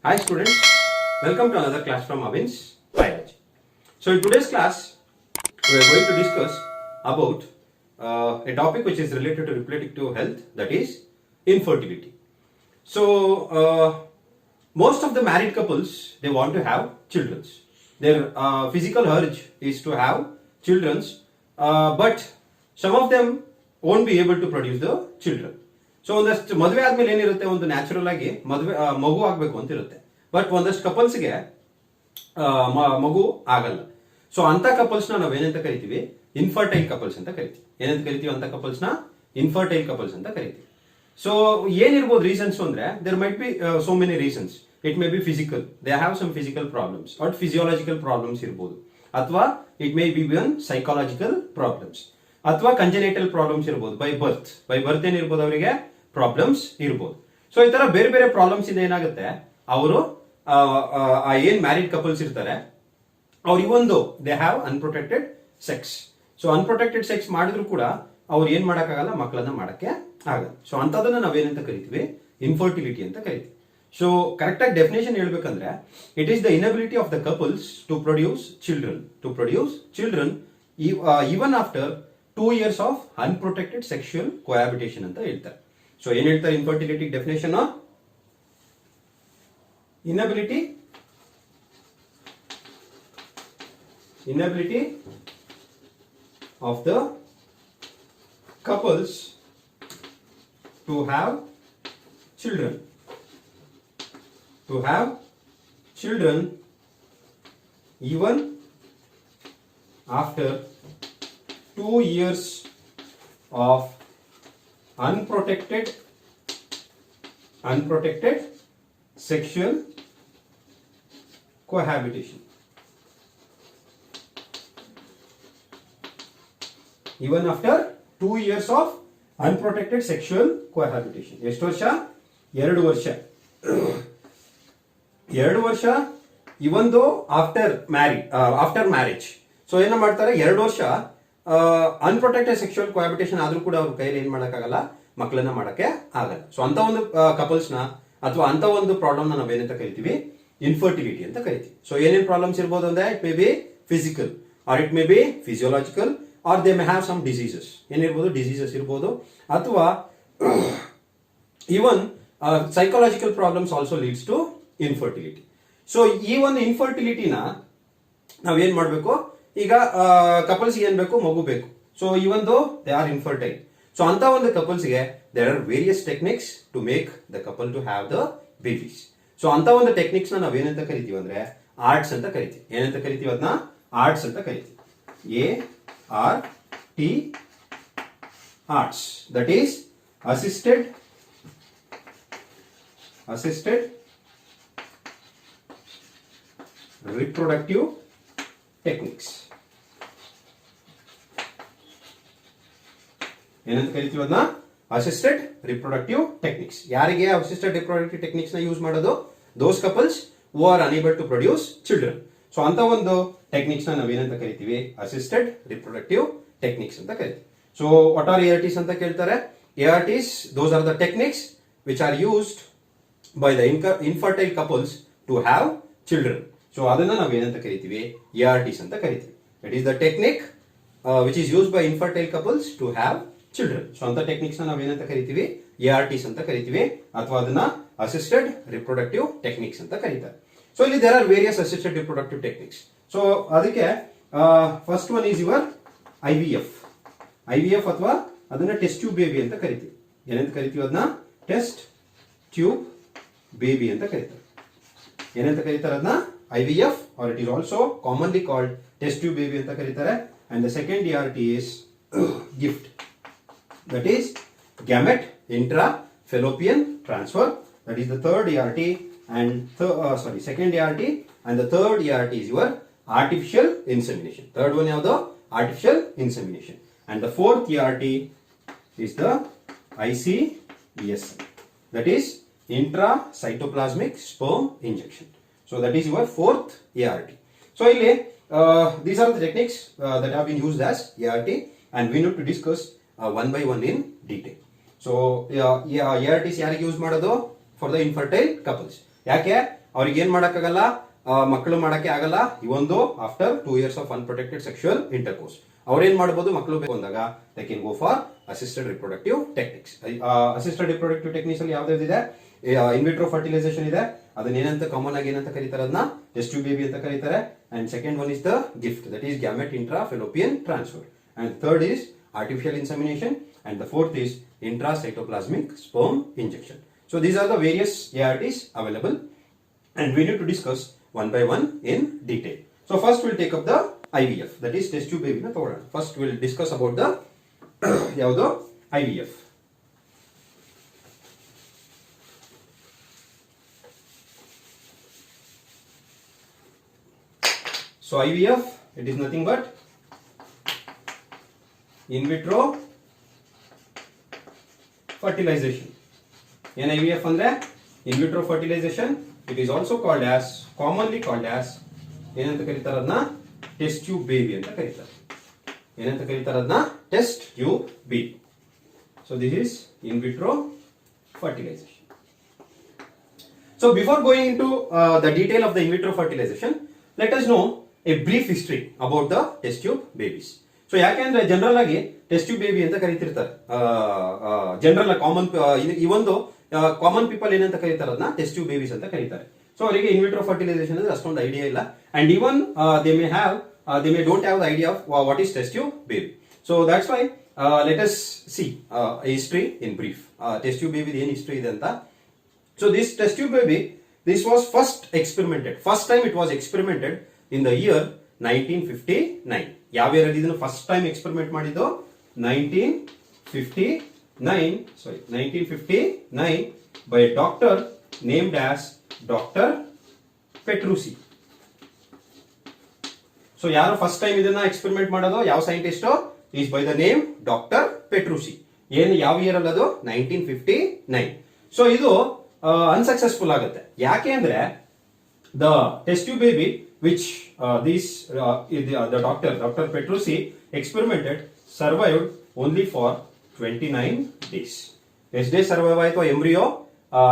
Hi students, welcome to another class from Avin's Biology. So in today's class, we are going to discuss about a topic which is related to reproductive health, that is infertility. So most of the married couples, they want to have children. Their physical urge is to have children, but some of them won't be able to produce the children. So ಒಂದಷ್ಟು ಮದುವೆ ಆದ್ಮೇಲೆ ಏನಿರುತ್ತೆ, ಒಂದು natural ಆಗಿ ಮದುವೆ ಮಗು ಆಗ್ಬೇಕು ಅಂತ ಇರುತ್ತೆ. ಬಟ್ ಒಂದಷ್ಟು ಕಪಲ್ಸ್ಗೆ ಮಗು ಆಗಲ್ಲ. ಸೊ ಅಂತ ಕಪಲ್ಸ್ ನ ನಾವೇನಂತ ಕರಿತೀವಿ, ಇನ್ಫರ್ಟೈಲ್ ಕಪಲ್ಸ್ ಅಂತ ಕರಿತೀವಿ. ಏನಂತ ಕರಿತೀವಿ ಅಂತ ಕಪಲ್ಸ್ ನ? ಇನ್ಫರ್ಟೈಲ್ ಕಪಲ್ಸ್ ಅಂತ ಕರಿತೀವಿ. ಸೊ ಏನಿರ್ಬೋದು ರೀಸನ್ಸ್ ಅಂದ್ರೆ, there might be so many reasons. It may be physical, they have some physical problems or physiological problems ಇರ್ಬೋದು, ಅಥವಾ it may be one psychological problems, ಅಥವಾ ಕಂಜೆನೇಟಲ್ ಪ್ರಾಬ್ಲಮ್ಸ್ ಇರ್ಬೋದು. By birth ಏನಿರ್ಬೋದು ಅವರಿಗೆ ಪ್ರಾಬ್ಲಮ್ಸ್ ಇರ್ಬೋದು. So ಈ ತರ ಬೇರೆ ಬೇರೆ ಪ್ರಾಬ್ಲಮ್ಸ್ ಇಂದ ಏನಾಗುತ್ತೆ, ಅವರು ಏನ್ ಮ್ಯಾರಿಡ್ ಕಪಲ್ಸ್ ಇರ್ತಾರೆ ಅವ್ರು ಇವೊಂದು they have unprotected sex. So unprotected sex ಮಾಡಿದ್ರು ಕೂಡ ಅವ್ರು ಏನ್ ಮಾಡಕ್ಕಾಗಲ್ಲ, ಮಕ್ಕಳನ್ನ ಮಾಡಕ್ಕೆ ಆಗಲ್ಲ. ಸೊ ಅಂತದನ್ನ ನಾವೇನಂತ ಕರಿತೀವಿ, ಇನ್ಫರ್ಟಿಲಿಟಿ ಅಂತ ಕರಿತೀವಿ. ಸೊ ಕರೆಕ್ಟ್ ಆಗಿ ಡೆಫಿನೇಷನ್ ಹೇಳ್ಬೇಕಂದ್ರೆ, it is the inability of the couples to produce children even after 2 years of unprotected sexual cohabitation ಅಂತ ಹೇಳ್ತಾರೆ. ಸೊ ಏನ್ ಹೇಳ್ತಾರೆ infertility definition? inability of the couples to have children even after 2 years of unprotected sexual cohabitation. Even after 2 years of unprotected sexual cohabitation. ಎಷ್ಟು ವರ್ಷ? 2 ವರ್ಷ. 2 ವರ್ಷ ಇವನ್ ದೋ after marriage. So ಏನ ಮಾಡ್ತಾರೆ, 2 ವರ್ಷ ಅನ್ಪ್ರೊಟೆಕ್ಟೆಡ್ ಸೆಕ್ಷುಯಲ್ ಕೋಹ್ಯಾಬಿಟೇಷನ್ ಆದ್ರೂ ಕೂಡ ಅವ್ರ ಕೈಯಲ್ಲಿ ಏನ್ ಮಾಡಕ್ಕಾಗಲ್ಲ, ಮಕ್ಕಳನ್ನ ಮಾಡಕ್ಕೆ ಆಗಲ್ಲ. ಸೊ ಅಂತ ಒಂದು ಕಪಲ್ಸ್ ನ ಅಥವಾ ಅಂತ ಒಂದು ಪ್ರಾಬ್ಲಮ್ ನ ನಾವೇನಂತ ಕರಿತೀವಿ, ಇನ್ಫರ್ಟಿಲಿಟಿ ಅಂತ ಕರಿತೀವಿ. ಸೊ ಏನೇನ್ ಪ್ರಾಬ್ಲಮ್ಸ್ ಇರ್ಬೋದು ಅಂದ್ರೆ, it may be physical or it may be physiological or they may have some diseases. ಏನಿರ್ಬೋದು, ಡಿಸೀಸಸ್ ಇರ್ಬೋದು, ಅಥವಾ even psychological problems also leads to infertility. So ಈ ಒಂದು ಇನ್ಫರ್ಟಿಲಿಟಿನ ನಾವೇನ್ ಮಾಡ್ಬೇಕು, ಈಗ ಕಪಲ್ಸ್ ಏನ್ ಬೇಕು, ಮಗು ಬೇಕು. So even though they are infertile. So ಅಂತ ಒಂದು ಕಪಲ್ಸ್ಗೆ there are various techniques to make the couple to have the babies. So ಅಂತ ಒಂದು ಟೆಕ್ನಿಕ್ಸ್ ನ ನಾವೇನಂತ ಕರಿತೀವಿ ಅಂದ್ರೆ, ಆರ್ಟ್ಸ್ ಅಂತ ಕರಿತೀವಿ. ಏನಂತ ಕರಿತೀವಿ ಅದನ್ನ? ಆರ್ಟ್ಸ್ ಅಂತ ಕರಿತೀವಿ. ART ARTs. That is assisted reproductive techniques. ಏನಂತ ಕರಿತೀವಿ ಅದನ್ನ? Assisted reproductive techniques. ಯಾರಿಗೆ ಅಸಿಸ್ಟೆಡ್ ರಿಪ್ರೊಡಕ್ಟಿವ್ ಟೆಕ್ನಿಕ್ಸ್ ನ ಯೂಸ್ ಮಾಡೋದು? Those couples who are unable to produce children. So ಅಂತ ಒಂದು ಟೆಕ್ನಿಕ್ಸ್ ನ ನಾವೇನಂತ ಕರಿತೀವಿ, ಅಸಿಸ್ಟೆಡ್ ರಿಪ್ರೊಡಕ್ಟಿವ್ ಟೆಕ್ನಿಕ್ಸ್ ಅಂತ ಕರಿತೀವಿ. ಸೊ ವಾಟ್ ಆರ್ ARTs ಅಂತ ಕೇಳ್ತಾರೆ. ARTs, those are the techniques which are used by the infertile couples to have children. So ಅದನ್ನ ನಾವೇನಂತ ಕರಿತೀವಿ, ARTs ಅಂತ ಕರಿತೀವಿ. It is the technique which is used by infertile couples to have children. So ಅಂತ techniques ನ ನಾವೇನಂತ ಕರಿತೀವಿ, ARTs ಅಂತ ಕರಿತೀವಿ, ಅಥವಾ ಅದನ್ನ ಅಸಿಸ್ಟೆಡ್ ರಿಪ್ರೊಡಕ್ಟಿವ್ ಟೆಕ್ನಿಕ್ಸ್ ಅಂತ ಕರೀತಾರೆ. ಸೊ ಇಲ್ಲಿ there are various assisted reproductive techniques. So ಅದಕ್ಕೆ first one is your IVF ಅಥವಾ ಅದನ್ನ ಟೆಸ್ಟ್ ಟ್ಯೂಬ್ ಬೇಬಿ ಅಂತ ಕರಿತೀವಿ. ಏನಂತ ಕರಿತೀವಿ ಅದನ್ನ? ಟೆಸ್ಟ್ ಟ್ಯೂಬ್ ಬೇಬಿ ಅಂತ ಕರೀತಾರೆ. ಏನಂತ ಕರೀತಾರೆ ಅದನ್ನ? IVF, or it is also commonly called test tube baby ಅಂತ ಕರೀತಾರೆ. And the second ART is gift. That is gamete intra-fallopian transfer. That is the third ART and second ART, and the third ART is your artificial insemination. Third one ಯಾವುದು? Artificial insemination. And the fourth ART is the ICESI. That is intracytoplasmic sperm injection. So that is your fourth ART. So these are the techniques that have been used as ART, and we need to discuss one by one in detail. So ARTs ಯಾರಿಗೆ use ಮಾಡೋದು? For the infertile couples. ಯಾಕೆ? ಅವ್ರಿಗೆ ಏನ್ ಮಾಡಕ್ಕಾಗಲ್ಲ, ಮಕ್ಕಳು ಮಾಡಕ್ಕೆ ಆಗಲ್ಲ ಇವೊಂದು after 2 years of unprotected sexual intercourse. ಅವ್ರೇನ್ ಮಾಡಬಹುದು, ಮಕ್ಕಳು ಬೇಕು ಅಂದಾಗ they can go for assisted reproductive techniques. Assisted reproductive techniques ಅಲ್ಲಿ ಯಾವ್ದಾವ್ದಿದೆ, ಇನ್ವಿಟ್ರೋ ಫರ್ಟಿಲೈಸೇಷನ್ ಇದೆ, ಅದನ್ನ ಏನಂತ ಕಾಮನ್ ಆಗಿ ಏನಂತ ಕರೀತಾರೆ, ಅದನ್ನ ಟೆಸ್ಟ್ ಟ್ಯೂಬ್ ಬೇಬಿ ಅಂತ ಕರೀತಾರೆ. And second one is the gift, that is gamete intra fallopian transfer. And third is artificial insemination, and the fourth is intracytoplasmic sperm injection. So these are the various ARTs available, and we need to discuss one by one in detail. So first we'll take up the IVF, that is test tube baby na togolana. First we'll discuss about the yavado IVF. So IVF, it is nothing but in vitro fertilization. In IVF andre in vitro fertilization, it is also called as, commonly called as, ಏನಂತ ಕರೀತಾರೆ ಅದನ್ನ, test tube baby ಅಂತ ಕರೀತಾರೆ. ಏನಂತ ಕರೀತಾರೆ ಅದನ್ನ, test tube baby. So this is in vitro fertilization. So before going into the detail of the in vitro fertilization, let us know a brief history about the test tube babies. So ಯಾಕೆಂದ್ರೆ general ಆಗಿ test tube baby ಅಂತ ಕರೀತಿರ್ತಾರೆ. General common ಈ ಒಂದು common people ಏನಂತ ಕರೀತಾರೆ, ಅದನ್ನ test tube babies ಅಂತ ಕರೀತಾರೆ. ಸೊ ಅವರಿಗೆ ಇನ್ ವಿಟ್ರೋ ಫರ್ಟಿಲೈಸೇಷನ್ ಅಂದ್ರೆ ಅಷ್ಟೊಂದು ಐಡಿಯಾ ಇಲ್ಲ. And even they may don't have the idea of what is test tube baby. So that's why let us see history in brief. Test tube baby ಏನ್ history ಇದೆ ಅಂತ. So this test tube baby, this was first experimented, first time it was experimented in the year 1959. ಯಾವ year ಅಲ್ಲಿ ಇದನ್ನು first time experiment ಮಾಡಿದ್ದು, 1959 by a doctor named as Dr. Petrucci. So ಯಾರು first time ಇದನ್ನ experiment ಮಾಡೋದು, ಯಾವ scientist, is by the name doctor Petrucci. ಏನು ಯಾವ ಇಯರ್ ಅಲ್ಲ ಅದು, 1959. ಸೊ ಇದು ಅನ್ಸಕ್ಸಸ್ಫುಲ್ ಆಗುತ್ತೆ. ಯಾಕೆ ಅಂದ್ರೆ the test tube baby which the Dr. Petrucci experimented survived only for 29 days. ಎಷ್ಟು ಡೇಸ್ ಸರ್ವೈವ್ ಆಯಿತು embryo,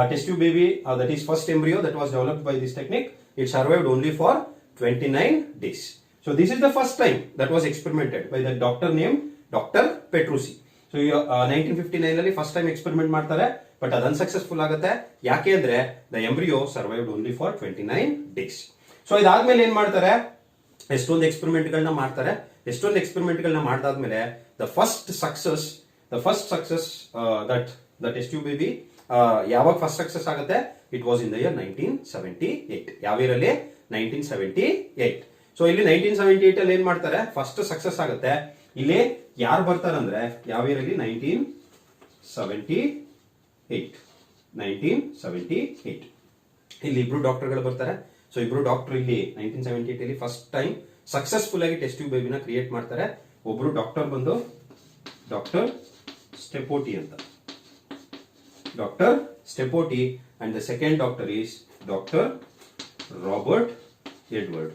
test tube baby, that is first embryo that was developed by this technique, it survived only for 29 days. So this is the first time that was experimented by the doctor named Dr. Petrucci. So 1959 ಅಲ್ಲಿ first time experiment ಮಾಡ್ತಾರೆ, but ಅದು unsuccessful ಆಗುತ್ತೆ. ಯಾಕೆ ಅಂದ್ರೆ the embryo survived only for 29 days. So ಇದಾದ್ಮೇಲೆ ಏನ್ ಮಾಡ್ತಾರೆ, ಎಷ್ಟೊಂದು ಎಕ್ಸ್ಪೆರಿಮೆಂಟ್ ಗಳನ್ನ ಮಾಡ್ತಾರೆ. ಎಷ್ಟೊಂದು ಎಕ್ಸ್ಪೆರಿಮೆಂಟ್ ಗಳನ್ನ ಮಾಡಿದಾದ್ಮೇಲೆ the first success that the test tube baby ಯಾವಾಗ ಫಸ್ಟ್ ಸಕ್ಸಸ್ ಆಗುತ್ತೆ, it was in the year 1978. ಯಾವ ಇಯರ್ ಅಲ್ಲಿ, 1978. ಸೊ ಇಲ್ಲಿ 1978 ಅಲ್ಲಿ ಏನ್ ಮಾಡ್ತಾರೆ, ಫಸ್ಟ್ ಸಕ್ಸಸ್ ಆಗುತ್ತೆ. ಇಲ್ಲಿ ಯಾರು ಬರ್ತಾರೆ ಅಂದ್ರೆ ಯಾವ ಇಯರ್ ಅಲ್ಲಿ, 1978. ಇಲ್ಲಿ ಇಬ್ರು ಡಾಕ್ಟರ್ಗಳು ಬರ್ತಾರೆ. ಸೊ ಇಬ್ರು ಡಾಕ್ಟರ್ ಇಲ್ಲಿ 1978 ಅಲ್ಲಿ ಫಸ್ಟ್ ಟೈಮ್ ಸಕ್ಸಸ್ಫುಲ್ ಆಗಿ ಟೆಸ್ಟ್ ಟ್ಯೂಬ್ ಬೇಬಿನ ಕ್ರಿಯೇಟ್ ಮಾಡ್ತಾರೆ. ಒಬ್ರು ಡಾಕ್ಟರ್ ಬಂದು ಡಾಕ್ಟರ್ ಸ್ಟೆಪೋಟಿ ಅಂತ, doctor Steptoe. And the second doctor is doctor Robert Edward.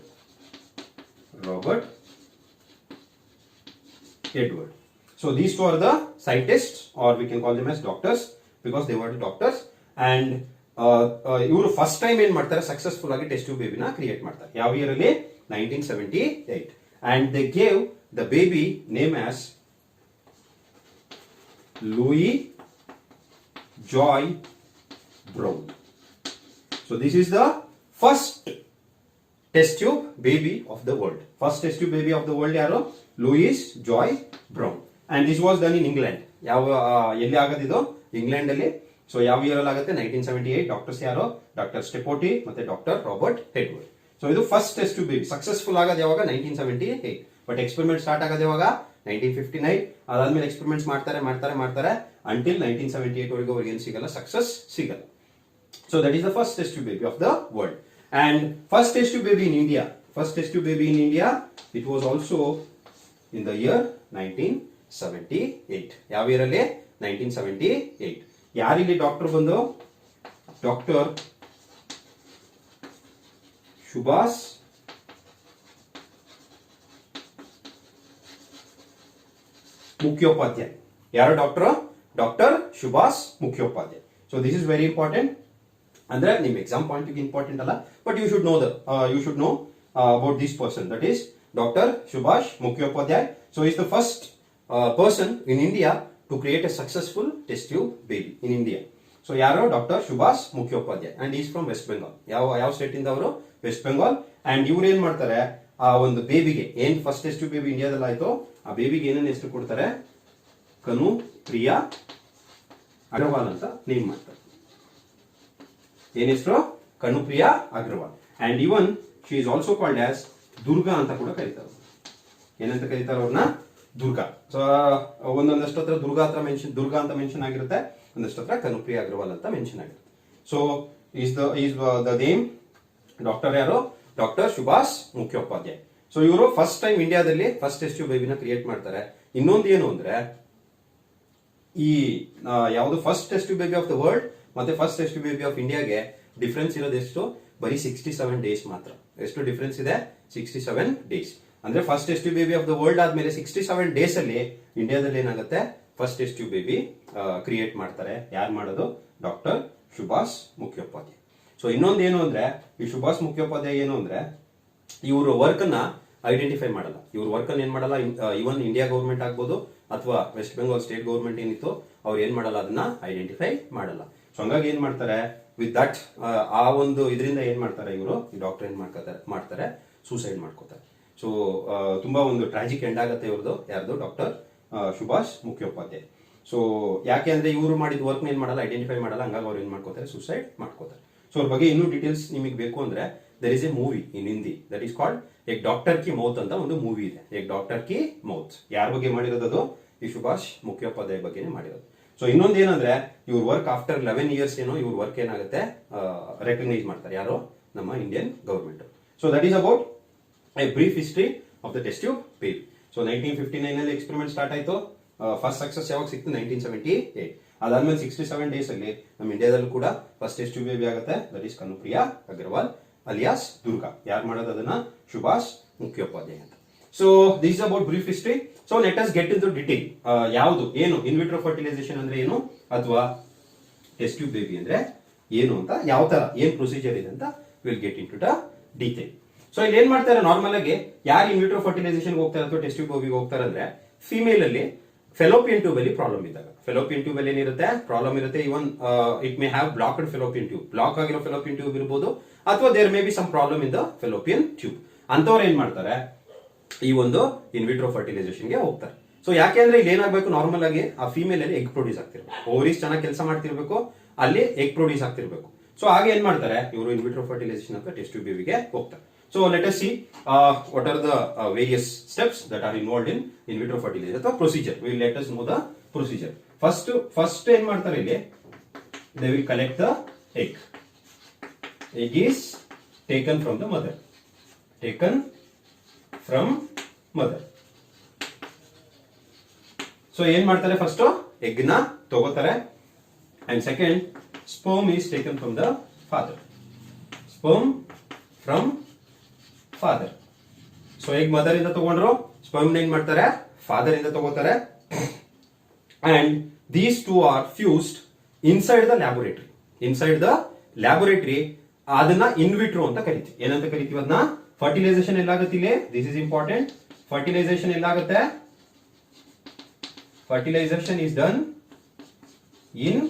So these two are the scientists, or we can call them as doctors because they were the doctors. And ಇವರು first time ಏನ್ ಮಾಡ್ತಾರೆ, successful ಆಗಿ test tube ಬೇಬಿನ create ಮಾಡ್ತಾರೆ. ಯಾವ year ಅಲ್ಲಿ, 1978. And they gave the baby name as Louie Joy Brown. So this is the first test tube baby of the world. First test tube baby of the world ಯಾರು, Louise Joy Brown. And this was done in England. ಯಾವ ಎಲ್ಲಿ ಆಗೋದಿದು, England ಅಲ್ಲಿ. ಸೊ ಯಾವ year ಅಲ್ಲಿ ಆಗುತ್ತೆ, 1978. Doctors ಯಾರು, ಡಾಕ್ಟರ್ ಸ್ಟೆಪೋಟಿ ಮತ್ತೆ ಡಾಕ್ಟರ್ ರಾಬರ್ಟ್ ಎಡ್ವರ್ಡ್. ಸೊ ಇದು first test tube baby. Successful ಆಗೋದು ಯಾವಾಗ, 1978. ಬಟ್ ಎಕ್ಸ್ಪೆರಿಮೆಂಟ್ ಸ್ಟಾರ್ಟ್ ಆಗೋದು ಯಾವಾಗ, 1959. ಅದಾದ್ಮೇಲೆ ಎಕ್ಸ್ಪೆರಿಮೆಂಟ್ಸ್ ಮಾಡ್ತಾರೆ ಅಂಟಿಲ್ 1978 ವರೆಗೂ ಅವ್ರಿಗೆ ಏನು ಸಿಗಲ್ಲ, ಸಕ್ಸಸ್ ಸಿಗಲ್ಲ. So that is the first test tube baby of the world. And first test tube baby in India, it was also in the year 1978. ಯಾವ ಇಯರ್ ಅಲ್ಲಿ, 1978. ಯಾರಿಲ್ಲಿ ಡಾಕ್ಟರ್ ಬಂದು, ಡಾಕ್ಟರ್ ಸುಭಾಷ್ ಮುಖ್ಯೋಪಾಧ್ಯಾಯ. ಯಾರು doctor, doctor Subhash Mukhopadhyay. So this is very important. ಅಂದ್ರೆ ನಿಮ್ exam point important ಅಲ್ಲ, but you should know about this person, that is doctor Subhash Mukhopadhyay. So is the first person in India to create a successful test tube baby in India. So ಯಾರು? Doctor Subhash Mukhopadhyay and is from West Bengal. ಯಾವ state ಇಂದ ಅವರು? West Bengal. And ಇವ್ರು ಏನ್ ಮಾಡ್ತಾರೆ, ಆ ಒಂದು ಬೇಬಿಗೆ ಏನ್ ಫಸ್ಟ್ ಟೆಸ್ಟ್ ಟ್ಯೂಬ್ ಬೇಬಿ ಇಂಡಿಯಾದಲ್ಲಿ ಆಯ್ತು, ಆ ಬೇಬಿಗೆ ಏನೇನು ಹೆಸರು ಕೊಡ್ತಾರೆ? ಕನು ಪ್ರಿಯಾ ಅಗರ್ವಾಲ್ ಅಂತ ನೇಮ್ ಮಾಡ್ತಾರೆ. ಏನ್ ಹೆಸರು? Kanupriya Agarwal. And even she is also called as Durga ಅಂತ ಕೂಡ ಕರೀತಾರೆ. ಏನಂತ ಕರೀತಾರೆ ಅವ್ರನ್ನ? ದುರ್ಗಾ. ಸೊ ಒಂದೊಂದಷ್ಟು ಹತ್ರ ದುರ್ಗಾ ಅಂತ ಮೆನ್ಷನ್ ಆಗಿರುತ್ತೆ, ಒಂದಷ್ಟು ಹತ್ರ ಕನುಪ್ರಿಯಾ ಅಗರ್ವಾಲ್ ಅಂತ ಮೆನ್ಷನ್ ಆಗಿರುತ್ತೆ. So is the name doctor ಯಾರು? ಡಾಕ್ಟರ್ ಸುಭಾಷ್ ಮುಖ್ಯೋಪಾಧ್ಯಾಯ. ಸೊ ಇವರು ಫಸ್ಟ್ ಟೈಮ್ ಇಂಡಿಯಾದಲ್ಲಿ ಫಸ್ಟ್ ಟೆಸ್ಟ್ ಟ್ಯೂಬ್ ಬೇಬಿನ ಕ್ರಿಯೇಟ್ ಮಾಡ್ತಾರೆ. ಇನ್ನೊಂದು ಏನು ಅಂದ್ರೆ, ಈ ಯಾವುದು first test tube baby of the world ಮತ್ತೆ first test tube baby of ಇಂಡಿಯಾಗೆ ಡಿಫರೆನ್ಸ್ ಇರೋದು ಎಷ್ಟು? ಬರೀ 67 ಡೇಸ್ ಮಾತ್ರ. ಎಷ್ಟು ಡಿಫರೆನ್ಸ್ ಇದೆ? 67 ಡೇಸ್. ಅಂದ್ರೆ first test tube baby of the world ಆದ್ಮೇಲೆ 67 ಡೇಸ್ ಅಲ್ಲಿ ಇಂಡಿಯಾದಲ್ಲಿ ಏನಾಗುತ್ತೆ? First test tube baby create ಮಾಡ್ತಾರೆ. ಯಾರು ಮಾಡೋದು? ಡಾಕ್ಟರ್ ಸುಭಾಷ್ ಮುಖ್ಯೋಪಾಧ್ಯಾಯ. ಸೊ ಇನ್ನೊಂದು ಏನು ಅಂದ್ರೆ, ಈ ಸುಭಾಷ್ ಮುಖ್ಯೋಪಾಧ್ಯಾಯ ಏನು ಅಂದ್ರೆ, ಇವರು ವರ್ಕ್ ಅನ್ನ ಐಡೆಂಟಿಫೈ ಮಾಡಲ್ಲ. ಇವ್ರ ವರ್ಕ್ ಅನ್ನ ಏನ್ ಮಾಡಲ್ಲ, ಇವನ್ ಇಂಡಿಯಾ ಗೌರ್ಮೆಂಟ್ ಆಗ್ಬೋದು ಅಥವಾ ವೆಸ್ಟ್ ಬೆಂಗಾಲ್ ಸ್ಟೇಟ್ ಗೌರ್ಮೆಂಟ್ ಏನಿತ್ತು ಅವ್ರು ಏನ್ ಮಾಡಲ್ಲ, ಅದನ್ನ ಐಡೆಂಟಿಫೈ ಮಾಡಲ್ಲ. ಸೊ ಹಂಗಾಗಿ ಏನ್ ಮಾಡ್ತಾರೆ, ವಿತ್ ದಟ್ ಆ ಒಂದು ಇದರಿಂದ ಏನ್ ಮಾಡ್ತಾರೆ ಇವರು, ಈ ಡಾಕ್ಟರ್ ಏನ್ ಮಾಡ್ತಾರೆ ಸೂಸೈಡ್ ಮಾಡ್ಕೋತಾರೆ. ಸೊ ತುಂಬಾ ಒಂದು ಟ್ರಾಜಿಕ್ ಎಂಡ್ ಆಗುತ್ತೆ ಇವ್ರದ್ದು. ಯಾರ್ದು? ಡಾಕ್ಟರ್ ಸುಭಾಷ್ ಮುಖ್ಯೋಪಾಧ್ಯಾಯ. ಸೊ ಯಾಕೆ ಅಂದ್ರೆ ಇವರು ಮಾಡಿದ ವರ್ಕ್ ಏನ್ ಮಾಡಲ್ಲ, ಐಡೆಂಟಿಫೈ ಮಾಡಲ್ಲ, ಹಂಗಾಗಿ ಅವ್ರು ಏನ್ ಮಾಡ್ಕೋತಾರೆ, ಸೂಸೈಡ್ ಮಾಡ್ಕೋತಾರೆ. ಸೊ ಅವ್ರ ಬಗ್ಗೆ ಇನ್ನೂ ಡೀಟೇಲ್ಸ್ ನಿಮಗೆ ಬೇಕು ಅಂದ್ರೆ, there is a movie in Hindi that is called Ek doctor ki Maut ಅಂತ ಒಂದು ಮೂವಿ ಇದೆ. ಏಕ್ ಡಾಕ್ಟರ್ ಕಿ ಮೌತ್ ಯಾರ ಬಗ್ಗೆ ಮಾಡಿರೋದು? ಈ ಸುಭಾಷ್ ಮುಖ್ಯೋಪಾಧ್ಯಾಯ ಬಗ್ಗೆನೇ ಮಾಡಿರೋದು. ಸೊ ಇನ್ನೊಂದು ಏನಂದ್ರೆ, ಇವ್ರ ವರ್ಕ್ ಆಫ್ಟರ್ 11 ಇಯರ್ಸ್ ಏನೋ ಇವ್ರ ವರ್ಕ್ ಏನಾಗುತ್ತೆ, ರೆಕಗ್ನೈಸ್ ಮಾಡ್ತಾರೆ. ಯಾರು? ನಮ್ಮ Indian government. So that is about A brief history of the test tube baby. So 1959 ಅಲ್ಲಿ ಎಕ್ಸ್ಪೆರಿಮೆಂಟ್ ಸ್ಟಾರ್ಟ್ ಆಯ್ತು. ಫಸ್ಟ್ ಸಕ್ಸಸ್ ಯಾವಾಗ ಸಿಕ್ತು? 1978. ಅದಾದ್ಮೇಲೆ 67 ಡೇಸ್ ಅಲ್ಲಿ ನಮ್ಮ ಇಂಡಿಯಾದಲ್ಲೂ ಕೂಡ ಫಸ್ಟ್ ಟೆಸ್ಟ್ ಟ್ಯೂಬ್ ಬೇಬಿ ಆಗುತ್ತೆ. That is Kanupriya Agarwal alias Durga. ಯಾರು ಮಾಡೋದು ಅದನ್ನ? ಸುಭಾಷ್ ಮುಖ್ಯೋಪಾಧ್ಯಾಯ ಅಂತ. So this is about brief history. So let us get into detail. ಯಾವುದು ಏನು ಇನ್ವಿಟ್ರೋ ಫರ್ಟಿಲೈಸೇಷನ್ ಅಂದ್ರೆ ಏನು, ಅಥವಾ ಟೆಸ್ಟ್ ಟ್ಯೂಬ್ ಬೇಬಿ ಅಂದ್ರೆ ಏನು ಅಂತ, ಯಾವ ತರ ಏನ್ ಪ್ರೊಸೀಜರ್ ಇದೆ ಅಂತ will get into the detail. So ಇಲ್ಲಿ ಏನ್ ಮಾಡ್ತಾರೆ, ನಾರ್ಮಲ್ ಆಗಿ ಯಾರು ಇನ್ವಿಟ್ರೋ ಫರ್ಟಿಲೈಸೇಷನ್ ಹೋಗ್ತಾರೆ ಅಥವಾ ಟೆಸ್ಟ್ ಟ್ಯೂಬ್ ಬೇಬಿಗೆ ಹೋಗ್ತಾರೆ ಅಂದ್ರೆ, ಫಿಮೇಲ್ ಅಲ್ಲಿ ಫೆಲೋಪಿಯನ್ ಟ್ಯೂಬ್ ಅಲ್ಲಿ ಪ್ರಾಬ್ಲಮ್ ಇದ್ದಾಗ. ಫೆಲೋಪಿಯನ್ ಟ್ಯೂಬ್ ಅಲ್ಲಿ ಏನಿರುತ್ತೆ? ಪ್ರಾಬ್ಲಮ್ ಇರುತ್ತೆ. Even it may have blocked fallopian tube, block ಆಗಿರೋ ಫೆಲೋಪಿಯನ್ ಟ್ಯೂಬ್ ಇರಬಹುದು, ಅಥವಾ there may be some problem in the fallopian tube. ಅಂತವ್ರು ಏನ್ ಮಾಡ್ತಾರೆ, ಈ ಒಂದು ಇನ್ವಿಟ್ರೋ ಫರ್ಟಿಲೈಸೇಷನ್ ಗೆ ಹೋಗ್ತಾರೆ. ಸೊ ಯಾಕೆ ಅಂದ್ರೆ ಇಲ್ಲಿ ಏನಾಗಬೇಕು, ನಾರ್ಮಲ್ ಆಗಿ ಆ ಫೀಮೇಲ್ ಅಲ್ಲಿ ಎಗ್ ಪ್ರೊಡ್ಯೂಸ್ ಆಗ್ತಿರ್ಬೇಕು, ಓವರೀಸ್ ಚೆನ್ನಾಗಿ ಕೆಲಸ ಮಾಡ್ತಿರ್ಬೇಕು, ಅಲ್ಲಿ ಎಗ್ ಪ್ರೊಡ್ಯೂಸ್ ಆಗ್ತಿರ್ಬೇಕು. ಸೊ ಹಾಗೆ ಏನ್ ಮಾಡ್ತಾರೆ ಇವರು, ಇನ್ವಿಟ್ರೋ ಫರ್ಟಿಲೈಸೇಷನ್ ಅಂತ ಟೆಸ್ಟ್ ಟ್ಯೂಬ್ ಬೇಬಿಗೆ ಹೋಗ್ತಾರೆ. So let us see what are the various steps that are involved in vitro fertilization ಅಥವಾ procedure. Let us know the procedure. First ಏನ್ ಮಾಡ್ತಾರೆ ಇಲ್ಲಿ, they will collect the egg. Egg is taken from the mother. So ಏನ್ ಮಾಡ್ತಾರೆ, first egg ನ ತಗೋತಾರೆ. And second, sperm is taken from the father. Father. So egg mother ಇಂದ ತಗೊಂಡ್ರು, sperm ಏನ್ ಮಾಡ್ತಾರೆ, ಫಾದರ್ ಇಂದ ತಗೋತಾರೆ. And these two are fused inside the laboratory. ಅದನ್ನ ಇನ್ವಿಟ್ರೋ ಅಂತ ಕರಿತೀವಿ. ಏನಂತ ಕರಿತೀವಿ ಅದನ್ನ? ಫರ್ಟಿಲೈಸೇಷನ್ ಎಲ್ಲಾಗುತ್ತೆ ಇಲ್ಲಿ, ದಿಸ್ ಇಸ್ ಇಂಪಾರ್ಟೆಂಟ್. ಫರ್ಟಿಲೈಸೇಷನ್ ಎಲ್ಲಾಗುತ್ತೆ? Fertilisation is done in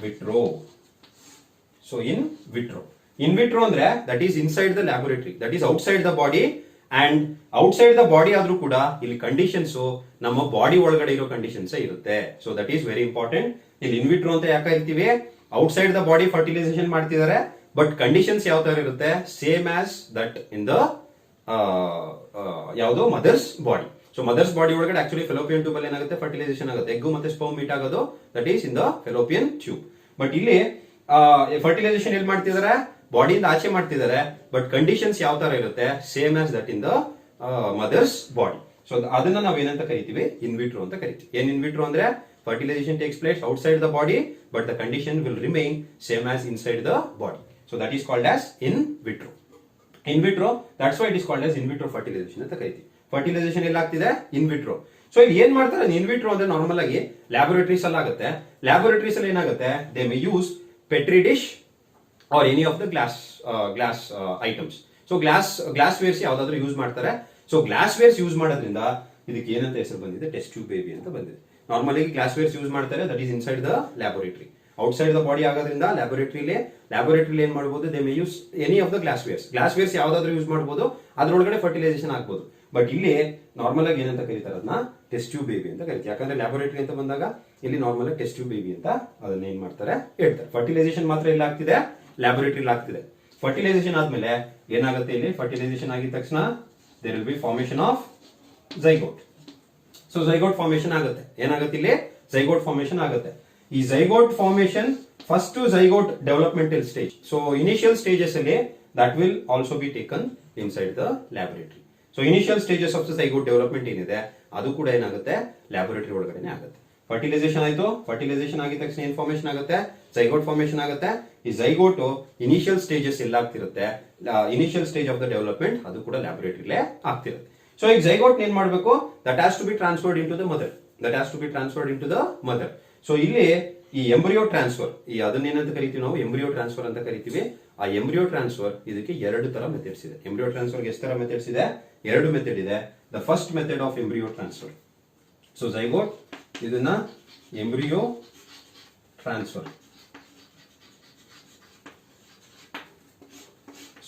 vitro. So in vitro. In vitro ಅಂದ್ರೆ that is inside the laboratory, that is outside the body. And outside the body ಆದ್ರೂ ಕೂಡ ಇಲ್ಲಿ ಕಂಡೀಷನ್ಸ್ ನಮ್ಮ ಬಾಡಿ ಒಳಗಡೆ ಇರೋ ಕಂಡೀಷನ್ಸ್ ಇರುತ್ತೆ. So that is very important. ಇಲ್ಲಿ in vitro ಅಂತ ಯಾಕೆ ಇರ್ತೀವಿ, ಔಟ್ಸೈಡ್ ದ ಬಾಡಿ ಫರ್ಟಿಲೈಸೇಷನ್ ಮಾಡ್ತಿದ್ದಾರೆ, ಬಟ್ ಕಂಡೀಷನ್ಸ್ ಯಾವ ತರ ಇರುತ್ತೆ, same as that in the ಯಾವುದು mother's body. So mother's body ಒಳಗಡೆ ಆಕ್ಚುಲಿ ಫೆಲೋಪಿಯನ್ ಟ್ಯೂಬ್ ಅಲ್ಲಿ ಏನಾಗುತ್ತೆ, ಫರ್ಟಿಲೈಸೇಷನ್ ಆಗುತ್ತೆ, ಎಗ್ ಮತ್ತೆ ಸ್ಪರ್ಮ್ ಮೀಟ್ ಆಗೋದು, that is in the fallopian tube. But ಇಲ್ಲಿ ಫರ್ಟಿಲೈಸೇಷನ್ ಎಲ್ಲಿ ಮಾಡ್ತಿದ್ದಾರೆ, ಬಾಡಿಯಿಂದ ಆಚೆ ಮಾಡ್ತಿದ್ದಾರೆ, ಬಟ್ ಕಂಡೀಷನ್ಸ್ ಯಾವ ತರ ಇರುತ್ತೆ, same as that in the mother's body. So ಅದನ್ನ ನಾವ್ ಏನಂತ ಕರಿತೀವಿ, ಇನ್ ವಿಟ್ರೋ ಅಂತ ಕರಿತೀವಿ. ಏನ್ ಇನ್ ವಿಟ್ರೋ ಅಂದ್ರೆ, fertilization takes place outside the body, but the condition will remain same as inside the body. So that is called as in vitro. In vitro, that's why it is called as in vitro fertilization ಅಂತ ಕರಿತೀವಿ. Fertilisation ಎಲ್ಲ ಆಗ್ತಿದೆ ಇನ್ vitro. So ಇಲ್ಲಿ ಏನ್ ಮಾಡ್ತಾರೆ, in vitro ಅಂದ್ರೆ normal ಆಗಿ laboratories ಅಲ್ಲಿ ಆಗುತ್ತೆ. ಲ್ಯಾಬೋರೇಟರೀಸ್ ಅಲ್ಲಿ ಏನಾಗುತ್ತೆ, they may use Petri dish R any of the glass items. So glass wares ಯಾವ್ದಾದ್ರು ಯೂಸ್ ಮಾಡ್ತಾರೆ. ಸೊ ಗ್ಲಾಸ್ ವೇರ್ಸ್ ಯೂಸ್ ಮಾಡೋದ್ರಿಂದ ಇದಕ್ಕೆ ಏನಂತ ಹೆಸರು ಬಂದಿದೆ, ಟೆಸ್ಟ್ ಟ್ಯೂಬ್ ಬೇಬಿ ಅಂತ ಬಂದಿದೆ. ನಾರ್ಮಲಿ ಗ್ಲಾಸ್ ವೇರ್ಸ್ ಯೂಸ್ ಮಾಡ್ತಾರೆ, that is inside the laboratory. Outside the body ಆಗೋದ್ರಿಂದ ಲ್ಯಾಬೋರೇಟರಿ ಏನ್ ಮಾಡಬಹುದು, they may use any of the glass wares ಯಾವ್ದಾದ್ರು ಯೂಸ್ ಮಾಡಬಹುದು, ಅದ್ರೊಳಗಡೆ ಫರ್ಟಿಲೈಸೇಷನ್ ಆಗ್ಬೋದು. ಬಟ್ ಇಲ್ಲಿ ನಾರ್ಮಲ್ ಆಗಿ ಏನಂತ ಕರೀತಾರೆ, ಅದನ್ನ ಟೆಸ್ಟ್ ಟ್ಯೂಬ್ ಬೇಬಿ ಅಂತ ಕರೀತಾರೆ. ಯಾಕಂದ್ರೆ ಲ್ಯಾಬೋರೇಟರಿ ಅಂತ ಬಂದಾಗ ಇಲ್ಲಿ ನಾರ್ಮಲ್ ಆಗಿ ಟೆಸ್ಟ್ ಟ್ಯೂಬ್ ಬೇಬಿ ಅಂತ ಅದನ್ನ ಏನ್ ಮಾಡ್ತಾರೆ ಹೇಳ್ತಾರೆ. ಫರ್ಟಿಲೈಸೇಷನ್ ಮಾತ್ರ ಇಲ್ಲ ಆಗ್ತಿದೆ, ಲ್ಯಾಬೋರೇಟರಿ ಆಗ್ತಿದೆ. ಫರ್ಟಿಲೈಸೇಷನ್ ಆದ್ಮೇಲೆ ಏನಾಗುತ್ತೆ, ಇಲ್ಲಿ ಫರ್ಟಿಲೈಸೇಷನ್ ಆಗಿದ ತಕ್ಷಣ there will be formation of zygote. So zygote formation ಆಗುತ್ತೆ. ಏನಾಗುತ್ತೆ ಇಲ್ಲಿ, ಝೈಗೋಟ್ ಫಾರ್ಮೇಶನ್ ಆಗುತ್ತೆ. ಈ zygote formation first zygote developmental stage. So initial stages ಅಲ್ಲಿ that will also be taken inside the laboratory. So initial stages of the zygote development ಏನಿದೆ ಅದು ಕೂಡ ಏನಾಗುತ್ತೆ, ಲ್ಯಾಬೋರೇಟರಿ ಒಳಗಡೆ ಆಗುತ್ತೆ. ಫರ್ಟಿಲೈಸೇಷನ್ ಆಯ್ತು, ಫರ್ಟಿಲೈಸೇಷನ್ ಆಗಿದ ತಕ್ಷಣ ಏನ್ ಫಾರ್ಮೇಶನ್ ಆಗುತ್ತೆ, ಝೈಗೋಟ್ ಫಾರ್ಮೇಶನ್ ಆಗುತ್ತೆ. ಈ ಝೈಗೋಟ್ ಇನಿಷಿಯಲ್ ಸ್ಟೇಜಸ್ ಎಲ್ಲ ಆಗ್ತಿರುತ್ತೆ, initial stage of the development ಅದು ಕೂಡ ಲ್ಯಾಬೋರೇಟರಿಲೇ ಆಗ್ತಿರುತ್ತೆ. ಸೊ ಈಗ ಝೈಗೋಟ್ ಏನ್ ಮಾಡಬೇಕು, that has to be transferred into the mother. So ಇಲ್ಲಿ ಈ ಎಂಬ್ರಿಯೋ ಟ್ರಾನ್ಸ್ಫರ್, ಈ ಅದನ್ನೇನಂತ ಕರಿತೀವಿ ನಾವು, ಎಂಬ್ರಿಯೋ ಟ್ರಾನ್ಸ್ಫರ್ ಅಂತ ಕರಿತೀವಿ. ಆ ಎಂಬ್ರಿಯೋ ಟ್ರಾನ್ಸ್ಫರ್ ಇದಕ್ಕೆ ಎರಡು ತರ ಮೆಥಡ್ಸ್ ಇದೆ. ಎಂಬ್ರಿಯೋ ಟ್ರಾನ್ಸ್ಫರ್ ಎಷ್ಟು ತರ ಮೆಥಡ್ಸ್ ಇದೆ, ಎರಡು ಮೆಥಡ್ ಇದೆ. The first method of embryo transfer. So zygote ಇದನ್ನ ಎಂಬ್ರಿಯೋ ಟ್ರಾನ್ಸ್ಫರ್.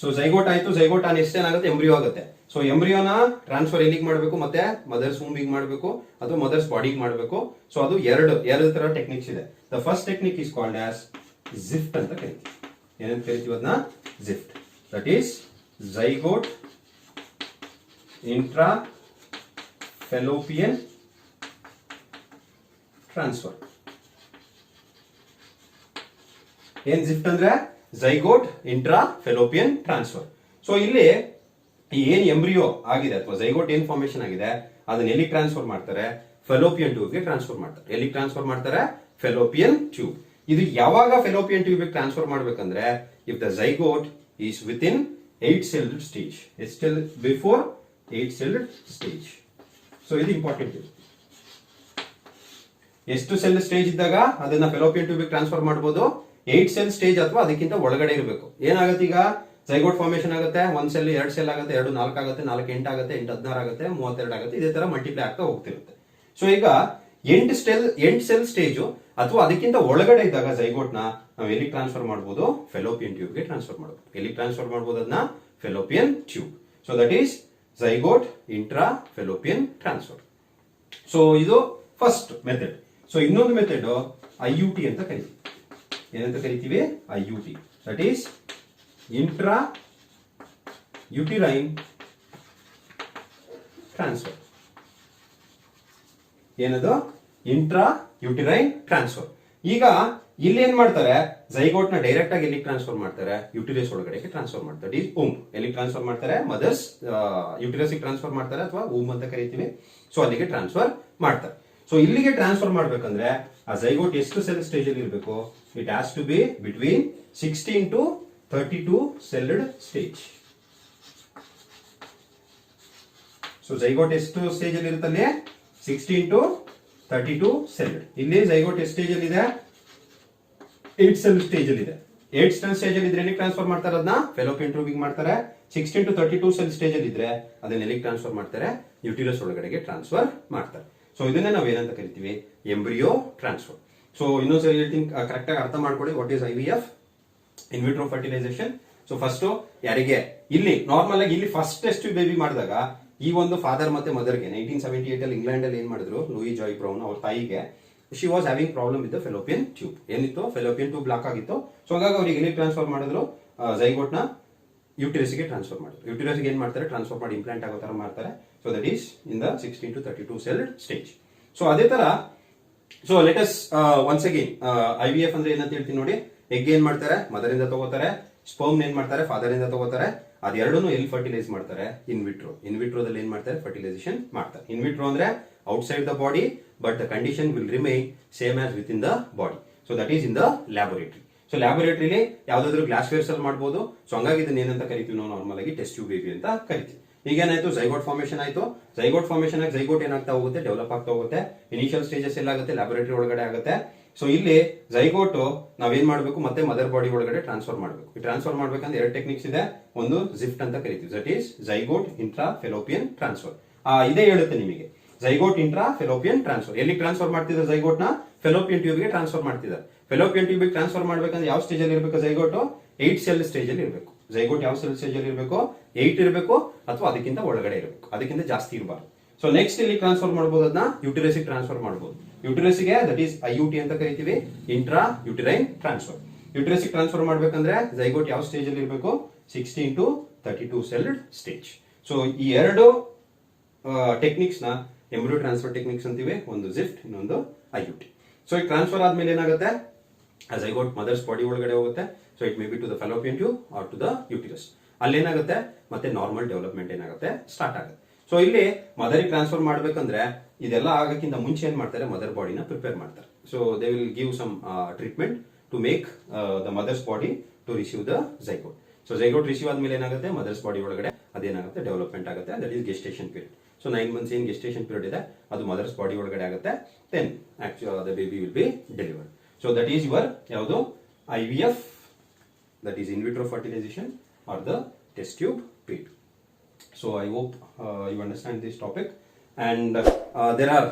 ಸೊ ಝೈಗೋಟ್ ಆಯ್ತು, ಝೈಗೋಟ್ ನೆಕ್ಸ್ಟ್ ಏನಾಗುತ್ತೆ, ಎಂಬ್ರಿಯೋ ಆಗುತ್ತೆ. ಸೊ ಎಂಬ್ರಿಯೋನ ಟ್ರಾನ್ಸ್ಫರ್ ಎಲ್ಲಿಗೆ ಮಾಡಬೇಕು, ಮತ್ತೆ ಮದರ್ಸ್ ವೂಂಬಿಗೆ ಮಾಡಬೇಕು ಅಥವಾ ಮದರ್ಸ್ ಬಾಡಿಗೆ ಮಾಡಬೇಕು. ಸೊ ಅದು ಎರಡು ತರ ಟೆಕ್ನಿಕ್ಸ್ ಇದೆ. The first technique is called as GIFT ಅಂತ ಕರಿತೀವಿ. ಏನಂತ ಕರಿತೀವಿ ಅದನ್ನ, GIFT. That is zygote intra fallopian transfer. ಏನ್ ಜಿಫ್ಟ್ ಅಂದ್ರೆ, zygote intra fallopian transfer. So ಇಲ್ಲಿ ಏನ್ ಎಂಬ್ರಿಯೋ ಆಗಿದೆ ಅಥವಾ ಝೈಗೋಟ್ ಏನ್ ಫಾರ್ಮೇಶನ್ ಆಗಿದೆ ಅದನ್ನ ಎಲ್ಲಿ ಟ್ರಾನ್ಸ್ಫರ್ ಮಾಡ್ತಾರೆ, ಫೆಲೋಪಿಯನ್ ಟ್ಯೂಬ್ಗೆ ಟ್ರಾನ್ಸ್ಫರ್ ಮಾಡ್ತಾರೆ. ಎಲ್ಲಿ ಟ್ರಾನ್ಸ್ಫರ್ ಮಾಡ್ತಾರೆ, ಫೆಲೋಪಿಯನ್ ಟ್ಯೂಬ್. ಇದು ಯಾವಾಗ ಫೆಲೋಪಿಯನ್ ಟ್ಯೂಬ್ಗೆ ಟ್ರಾನ್ಸ್ಫರ್ ಮಾಡ್ಬೇಕಂದ್ರೆ, if the zygote is with in 8 celled stage, still before 8 celled stage. So ಇದು ಇಂಪಾರ್ಟೆಂಟ್. ಎಷ್ಟು ಸೆಲ್ ಸ್ಟೇಜ್ ಇದ್ದಾಗ ಅದನ್ನ ಫೆಲೋಪಿಯನ್ ಟ್ಯೂಬ್ಗೆ ಟ್ರಾನ್ಸ್ಫರ್ ಮಾಡಬಹುದು, 8 cell ಸ್ಟೇಜ್ ಅಥವಾ ಅದಕ್ಕಿಂತ ಒಳಗಡೆ ಇರಬೇಕು. ಏನಾಗುತ್ತೆ, ಈಗ ಝೈಗೋಟ್ ಫಾರ್ಮೇಶನ್ ಆಗುತ್ತೆ, 1 cell 2 cell ಆಗುತ್ತೆ, 2 4 ಆಗುತ್ತೆ, 4 8 ಆಗುತ್ತೆ, 8 16 ಆಗುತ್ತೆ, 32 ಆಗುತ್ತೆ. ಇದೇ ತರ ಮಲ್ಟಿಪ್ಲೈ ಆಗ್ತಾ ಹೋಗ್ತಿರುತ್ತೆ. ಸೊ ಈಗ 8 cell ಸ್ಟೇಜ್ ಅಥವಾ ಅದಕ್ಕಿಂತ ಒಳಗಡೆ ಇದ್ದಾಗ ಝೈಗೋಟ್ ನಾವು ಎಲ್ಲಿ ಟ್ರಾನ್ಸ್ಫರ್ ಮಾಡಬಹುದು, ಫೆಲೋಪಿಯನ್ ಟ್ಯೂಬ್ಗೆ ಟ್ರಾನ್ಸ್ಫರ್ ಮಾಡಬಹುದು. ಎಲ್ಲಿ ಟ್ರಾನ್ಸ್ಫರ್ ಮಾಡಬಹುದು ಅದನ್ನ, fallopian tube. So that is zygote intra fallopian transfer. So ಇದು ಫಸ್ಟ್ ಮೆಥಡ್. ಸೊ ಇನ್ನೊಂದು ಮೆಥಡ್ IUT ಅಂತ ಕರಿತೀವಿ. ಏನಂತ ಕರಿತೀವಿ, IUT. That is intra uterine transfer. ಏನದು, ಇಂಟ್ರಾ ಯುಟಿರೈನ್ ಟ್ರಾನ್ಸ್ಫರ್. ಈಗ ಇಲ್ಲಿ ಏನ್ ಮಾಡ್ತಾರೆ, ಝೈಗೋಟ್ ನ ಡೈರೆಕ್ಟ್ ಆಗಿ ಎಲ್ಲಿ ಟ್ರಾನ್ಸ್ಫರ್ ಮಾಡ್ತಾರೆ, ಯುಟಿರಸ್ ಒಳಗಡೆ ಟ್ರಾನ್ಸ್ಫರ್ ಮಾಡ್ತಾರೆ. ಎಲ್ಲಿ ಟ್ರಾನ್ಸ್ಫರ್ ಮಾಡ್ತಾರೆ, ಮದರ್ಸ್ ಯುಟಿರಸ್ ಟ್ರಾನ್ಸ್ಫರ್ ಮಾಡ್ತಾರೆ ಅಥವಾ ಊಮ್ ಅಂತ ಕರಿತೀವಿ. ಸೊ ಅಲ್ಲಿಗೆ ಟ್ರಾನ್ಸ್ಫರ್ ಮಾಡ್ತಾರೆ. ಸೊ ಇಲ್ಲಿಗೆ ಟ್ರಾನ್ಸ್ಫರ್ ಮಾಡ್ಬೇಕಂದ್ರೆ ಆ ಝೈಗೋಟ್ ಎಷ್ಟು ಸೆಲ್ ಸ್ಟೇಜ್ ಅಲ್ಲಿ ಇರಬೇಕು, it has to be between 16 to 32 celled stage. So zygote ಎಷ್ಟು ಸ್ಟೇಜ್ ಅಲ್ಲಿ ಇರುತ್ತಲ್ಲಿ, 16 to 32 celled. ಇಲ್ಲಿ ಝೈಗೋಟ್ ಎಷ್ಟು ಸ್ಟೇಜ್ ಅಲ್ಲಿ ಇದೆ, 8 cell ಸ್ಟೇಜ್ ಅಲ್ಲಿ ಇದೆ. 8 cell ಸ್ಟೇಜ್ ಅಲ್ಲಿ ಇದ್ರೆ ಎಲ್ಲಿಗೆ ಟ್ರಾನ್ಸ್ಫರ್ ಮಾಡ್ತಾರೆ, ಅದನ್ನ ಫೆಲೋಪಿಯನ್ ಟ್ಯೂಬ್ಗೆ ಮಾಡ್ತಾರೆ. 16 to 32 cell ಸ್ಟೇಜ್ ಅಲ್ಲಿ ಇದ್ರೆ ಅದನ್ನ ಎಲ್ಲಿಗೆ ಟ್ರಾನ್ಸ್ಫರ್ ಮಾಡ್ತಾರೆ, ಯುಟಿರಸ್ ಒಳಗಡೆಗೆ ಟ್ರಾನ್ಸ್ಫರ್ ಮಾಡ್ತಾರೆ. ಸೊ ಇದನ್ನೇ ನಾವು ಏನಂತ ಕರಿತೀವಿ, ಎಂಬ್ರಿಯೋ ಟ್ರಾನ್ಸ್ಫರ್. ಸೊ ಇನ್ನೊಂದ್ಸರಿ ಹೇಳ್ತೀನಿ, ಕರೆಕ್ಟ್ ಆಗಿ ಅರ್ಥ ಮಾಡ್ಕೊಳ್ಳಿ. What is IVF, in vitro fertilization. So first ಯಾರಿಗೆ, ಇಲ್ಲಿ ನಾರ್ಮಲ್ ಆಗಿ ಇಲ್ಲಿ ಫಸ್ಟ್ ಟೆಸ್ಟ್ ಬೇಬಿ ಮಾಡಿದಾಗ ಈ ಒಂದು ಫಾದರ್ ಮತ್ತೆ ಮದರ್ಗೆ 1978 ಅಲ್ಲಿ ಇಂಗ್ಲೆಂಡ್ ಅಲ್ಲಿ ಏನ್ ಮಾಡಿದ್ರು, ಲೂಯಿ ಜಾಯ್ ಬ್ರೌನ್ ಅವ್ರ ತಾಯಿಗೆ, she was having problem with fallopian tube. ಏನಿತ್ತು, ಫೆಲೋಪಿಯನ್ ಟ್ಯೂಬ್ ಬ್ಲಾಕ್ ಆಗಿತ್ತು. ಸೊ ಹಾಗಾಗಿ ಅವ್ರಿಗೆ ಎಲ್ಲಿ ಟ್ರಾನ್ಸ್ಫರ್ ಮಾಡಿದ್ರು, ಝೈಗೋಟ್ ನ ಯುಟಿರಸ್ಗೆ ಟ್ರಾನ್ಸ್ಫರ್ ಮಾಡಿದ್ರು. ಯುಟಿರಸ್ಗೆ ಏನ್ ಮಾಡ್ತಾರೆ, ಟ್ರಾನ್ಸ್ಫರ್ ಮಾಡಿ ಇಂಪ್ಲಾಂಟ್ ಆಗೋ ತರ ಮಾಡ್ತಾರೆ. So that is in the 16 to 32 celled stage. So ಅದೇ ತರ, so let us once again IVF ಅಂದ್ರೆ ಏನಂತ ಹೇಳ್ತೀನಿ ನೋಡಿ. ಎಗ್ ಏನ್ ಮಾಡ್ತಾರೆ, ಮದರ್ ಇಂದ ತಗೋತಾರೆ. ಸ್ಪರ್ಮ್ ಏನ್ ಮಾಡ್ತಾರೆ, ಫಾದರ್ ಇಂದ ತಗೋತಾರೆ. ಅದೆರಡನ್ನು ಎಲ್ಲಿ ಫರ್ಟಿಲೈಸ್ ಮಾಡ್ತಾರೆ, ಇನ್ ವಿಟ್ರೋದಲ್ಲಿ ಏನ್ ಮಾಡ್ತಾರೆ, ಫರ್ಟಿಲೈಸೇಷನ್ ಮಾಡ್ತಾರೆ. ಇನ್ ವಿಟ್ರೋ ಅಂದ್ರೆ outside the body, but the condition will remain same as with in the body. So that is in the laboratory. So ಲ್ಯಾಬೋರೇಟರಿಲಿ ಯಾವ್ದಾದ್ರು ಗ್ಲಾಸ್ ವೇರ್ಸ್ ಅಲ್ಲಿ ಮಾಡಬಹುದು. ಸೊ ಹಂಗಾಗಿ ಇದನ್ನ ಏನಂತ ಕರಿತೀವಿ ನಾವು, ನಾರ್ಮಲ್ ಆಗಿ ಟೆಸ್ಟ್ ಟ್ಯೂಬ್ ಬೇಬಿ ಅಂತ ಕರಿತೀವಿ. ಈಗೇನಾಯ್ತು, ಝೈಗೋಟ್ ಫಾರ್ಮೇಶನ್ ಆಯ್ತು. ಝೈಗೋಟ್ ಫಾರ್ಮೇಶನ್ ಆಗಿ ಝೈಗೋಟ್ ಏನಾಗ್ತಾ ಹೋಗುತ್ತೆ, ಡೆವಲಪ್ ಆಗ್ತಾ ಹೋಗುತ್ತೆ. ಇನಿಷಿಯಲ್ ಸ್ಟೇಜಸ್ ಎಲ್ಲಾಗುತ್ತೆ, ಲ್ಯಾಬೊರೇಟರಿ ಒಳಗಡೆ ಆಗುತ್ತೆ. ಸೊ ಇಲ್ಲಿ ಝೈಗೋಟ್ ನಾವೇನ್ ಮಾಡಬೇಕು, ಮತ್ತೆ ಮದರ್ ಬಾಡಿ ಒಳಗಡೆ ಟ್ರಾನ್ಸ್ಫರ್ ಮಾಡಬೇಕು. ಈ ಟ್ರಾನ್ಸ್ಫರ್ ಮಾಡ್ಬೇಕಂದ್ರೆ ಎರಡು ಟೆಕ್ನಿಕ್ಸ್ ಇದೆ. ಒಂದು ಜಿಫ್ಟ್ ಅಂತ ಕರಿತೀವಿ, that is zygote intra fallopian transfer. ಇದೇ ಹೇಳುತ್ತೆ ನಿಮಗೆ ಝೈಗೋಟ್ ಇಂಟ್ರಾ ಫೆಲೋಪಿಯನ್ ಟ್ರಾನ್ಸ್ಫರ್. ಎಲ್ಲಿ ಟ್ರಾನ್ಸ್ಫರ್ ಮಾಡ್ತಿದ್ದಾರೆ ಝೈಗೋಟ್ ನ? ಫೆಲೋಪಿಯನ್ ಟ್ಯೂಬ್ ಗೆ ಟ್ರಾನ್ಸ್ಫರ್ ಮಾಡ್ತಿದ್ದಾರೆ. ಫೆಲೋಪಿಯನ್ ಟ್ಯೂಬ್ ಟ್ರಾನ್ಸ್ಫರ್ ಮಾಡ್ಬೇಕಂದ್ರೆ ಯಾವ ಸ್ಟೇಜ್ ಅಲ್ಲಿ ಇರಬೇಕು ಝೈಗೋಟ್? 8 ಸೆಲ್ ಸ್ಟೇಜ್ ಅಲ್ಲಿ ಇರಬೇಕು. ಝೈಗೋಟ್ ಯಾವ ಸೆಲ್ ಸ್ಟೇಜ್ ಅಲ್ಲಿ ಇರಬೇಕು? 8 ಇರಬೇಕು, ಅಥವಾ ಅದಕ್ಕಿಂತ ಒಳಗಡೆ ಇರಬೇಕು, ಅದಕ್ಕಿಂತ ಜಾಸ್ತಿ ಇರಬಾರ್ದು. ಸೊ ನೆಕ್ಸ್ಟ್ ಇಲ್ಲಿ ಟ್ರಾನ್ಸ್ಫರ್ ಮಾಡಬಹುದು, ಅದನ್ನ ಯುಟಿರಸ್ ಟ್ರಾನ್ಸ್ಫರ್ ಮಾಡಬಹುದು. ಯುಟಿರಸ್ ಗೆ ದಟ್ ಈಸ್ IUT ಅಂತ ಕರಿತೀವಿ, intra uterine transfer. Uterus transfer ಮಾಡ್ಬೇಕಂದ್ರೆ ಝೈಗೋಟ್ ಯಾವ ಸ್ಟೇಜ್ ಅಲ್ಲಿ ಇರಬೇಕು? 16 to 32 ಸೆಲ್ಡ್ ಸ್ಟೇಜ್. ಸೊ ಈ ಎರಡು ಟೆಕ್ನಿಕ್ಸ್ ನ ಎಂಬ್ರಿಯೋ ಟ್ರಾನ್ಸ್ಫರ್ ಟೆಕ್ನಿಕ್ಸ್ ಅಂತೀವಿ. ಒಂದು ಜಿಫ್ಟ್, ಇನ್ನೊಂದು IUT. ಸೊ ಈ ಟ್ರಾನ್ಸ್ಫರ್ ಆದ್ಮೇಲೆ ಏನಾಗುತ್ತೆ, ಝೈಗೋಟ್ ಮದರ್ಸ್ ಬಾಡಿ ಒಳಗಡೆ ಹೋಗುತ್ತೆ. So it may be to the fallopian tube or to the uterus. ಅಲ್ಲೇನಾಗುತ್ತೆ, ಮತ್ತೆ ನಾರ್ಮಲ್ ಡೆವಲಪ್ಮೆಂಟ್ ಏನಾಗುತ್ತೆ, ಸ್ಟಾರ್ಟ್ ಆಗುತ್ತೆ. ಸೊ ಇಲ್ಲಿ ಮದರ್ ಟ್ರಾನ್ಸ್ಫರ್ ಮಾಡ್ಬೇಕಂದ್ರೆ ಇದೆಲ್ಲ ಆಗಕ್ಕಿಂತ ಮುಂಚೆ ಏನ್ ಮಾಡ್ತಾರೆ, ಮದರ್ ಬಾಡಿನ ಪ್ರಿಪೇರ್ ಮಾಡ್ತಾರೆ. So they will give some treatment to make the mother's body to receive the zygote. So zygote receive ಆದ್ಮೇಲೆ ಏನಾಗುತ್ತೆ, ಮದರ್ಸ್ ಬಾಡಿ ಒಳಗಡೆ ಅದೇನಾಗುತ್ತೆ, ಡೆವಲಪ್ಮೆಂಟ್ ಆಗುತ್ತೆ. That is gestation period. So 9 months ಏನ್ ಗೆಸ್ಟೇಷನ್ ಪೀರಿಯಡ್ ಇದೆ, ಅದು ಮದರ್ಸ್ ಬಾಡಿ ಒಳಗಡೆ ಆಗುತ್ತೆ. Then the baby will be delivered. So that is your ಯಾವುದು IVF, that is in vitro fertilization or the test tube PET. So I hope you understand this topic, and there are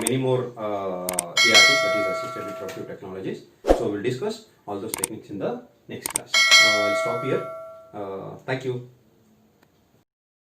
many more ARTs, that is assisted reproductive technologies. So we'll discuss all those techniques in the next class. I'll stop here. Thank you.